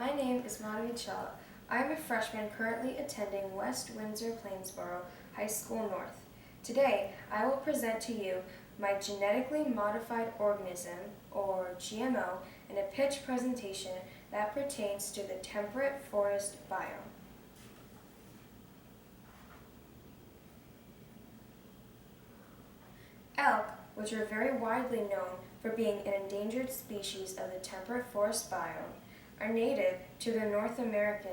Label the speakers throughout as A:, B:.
A: My name is Madhavi Challa. I am a freshman currently attending West Windsor Plainsboro High School North. Today, I will present to you my genetically modified organism, or GMO, in a pitch presentation that pertains to the temperate forest biome. Elk, which are very widely known for being an endangered species of the temperate forest biome, are native to the North American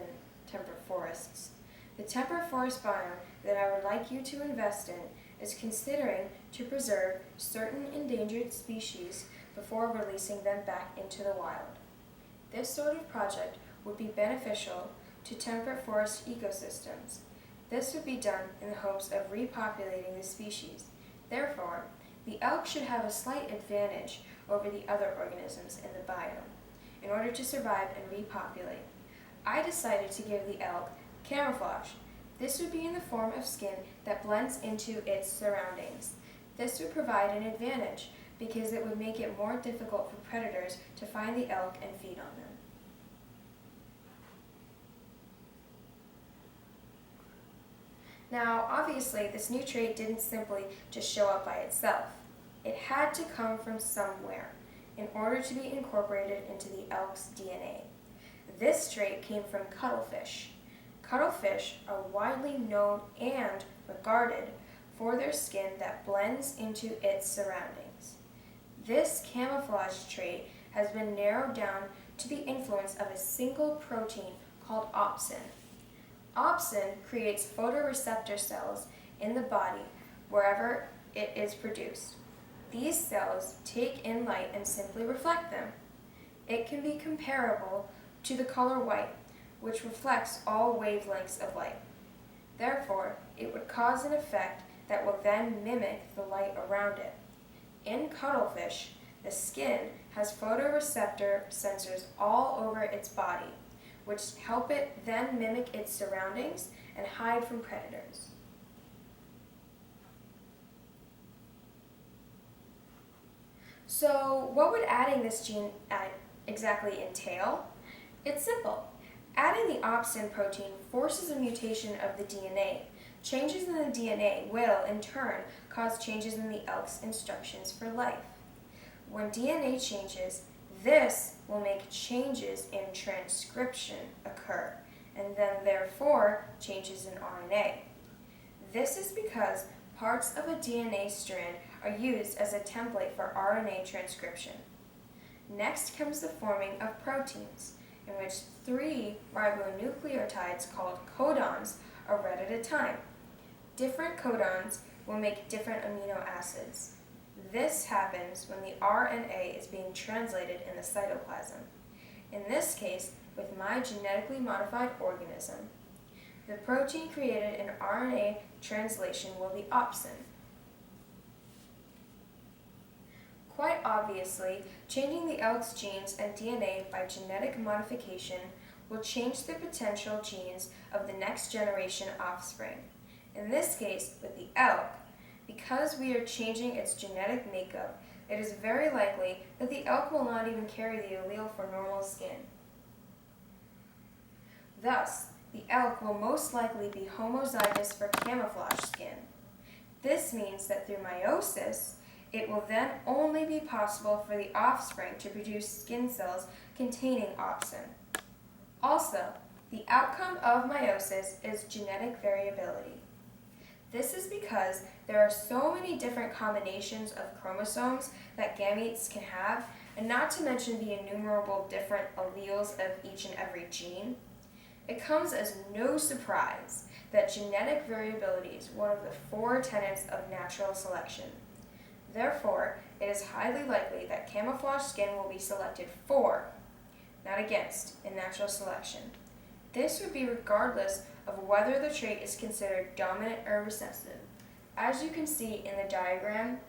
A: temperate forests. The temperate forest biome that I would like you to invest in is considering to preserve certain endangered species before releasing them back into the wild. This sort of project would be beneficial to temperate forest ecosystems. This would be done in the hopes of repopulating the species. Therefore, the elk should have a slight advantage over the other organisms in the biome in order to survive and repopulate. I decided to give the elk camouflage. This would be in the form of skin that blends into its surroundings. This would provide an advantage because it would make it more difficult for predators to find the elk and feed on them. Now, obviously, this new trait didn't simply just show up by itself. It had to come from somewhere in order to be incorporated into the elk's DNA. This trait came from cuttlefish. Cuttlefish are widely known and regarded for their skin that blends into its surroundings. This camouflage trait has been narrowed down to the influence of a single protein called opsin. Opsin creates photoreceptor cells in the body wherever it is produced. These cells take in light and simply reflect them. It can be comparable to the color white, which reflects all wavelengths of light. Therefore, it would cause an effect that will then mimic the light around it. In cuttlefish, the skin has photoreceptor sensors all over its body, which help it then mimic its surroundings and hide from predators. So, what would adding this gene exactly entail? It's simple. Adding the opsin protein forces a mutation of the DNA. Changes in the DNA will, in turn, cause changes in the elk's instructions for life. When DNA changes, this will make changes in transcription occur, and then therefore changes in RNA. This is because parts of a DNA strand are used as a template for RNA transcription. Next comes the forming of proteins, in which 3 ribonucleotides called codons are read at a time. Different codons will make different amino acids. This happens when the RNA is being translated in the cytoplasm. In this case, with my genetically modified organism, the protein created in RNA translation will be opsin. Quite obviously, changing the elk's genes and DNA by genetic modification will change the potential genes of the next generation offspring. In this case, with the elk, because we are changing its genetic makeup, it is very likely that the elk will not even carry the allele for normal skin. Thus, the elk will most likely be homozygous for camouflage skin. This means that through meiosis, it will then only be possible for the offspring to produce skin cells containing opsin. Also, the outcome of meiosis is genetic variability. This is because there are so many different combinations of chromosomes that gametes can have, and not to mention the innumerable different alleles of each and every gene. It comes as no surprise that genetic variability is one of the 4 tenets of natural selection. Therefore, it is highly likely that camouflage skin will be selected for, not against, in natural selection. This would be regardless of whether the trait is considered dominant or recessive. As you can see in the diagram,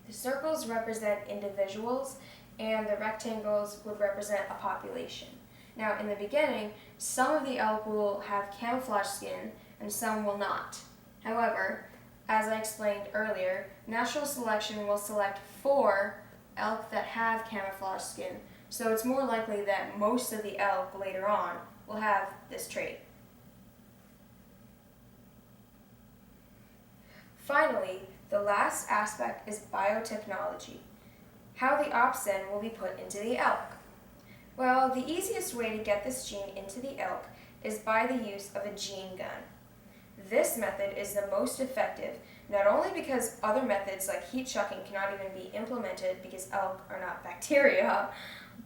A: the circles represent individuals and the rectangles would represent a population. Now, in the beginning, some of the elk will have camouflage skin and some will not. However, as I explained earlier, natural selection will select for elk that have camouflage skin so it's more likely that most of the elk later on will have this trait. Finally, the last aspect is biotechnology, how the opsin will be put into the elk. Well, the easiest way to get this gene into the elk is by the use of a gene gun. This method is the most effective, not only because other methods like heat shocking cannot even be implemented because elk are not bacteria,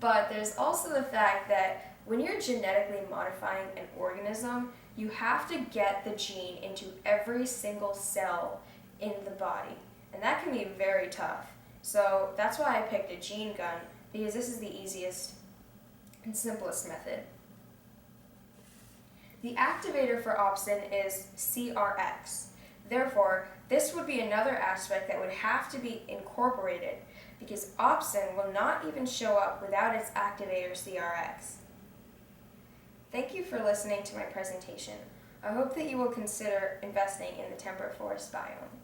A: but there's also the fact that when you're genetically modifying an organism, you have to get the gene into every single cell in the body, and that can be very tough. So that's why I picked a gene gun, because this is the easiest and simplest method. The activator for opsin is CRX. Therefore, this would be another aspect that would have to be incorporated, because opsin will not even show up without its activator CRX. Thank you for listening to my presentation. I hope that you will consider investing in the temperate forest biome.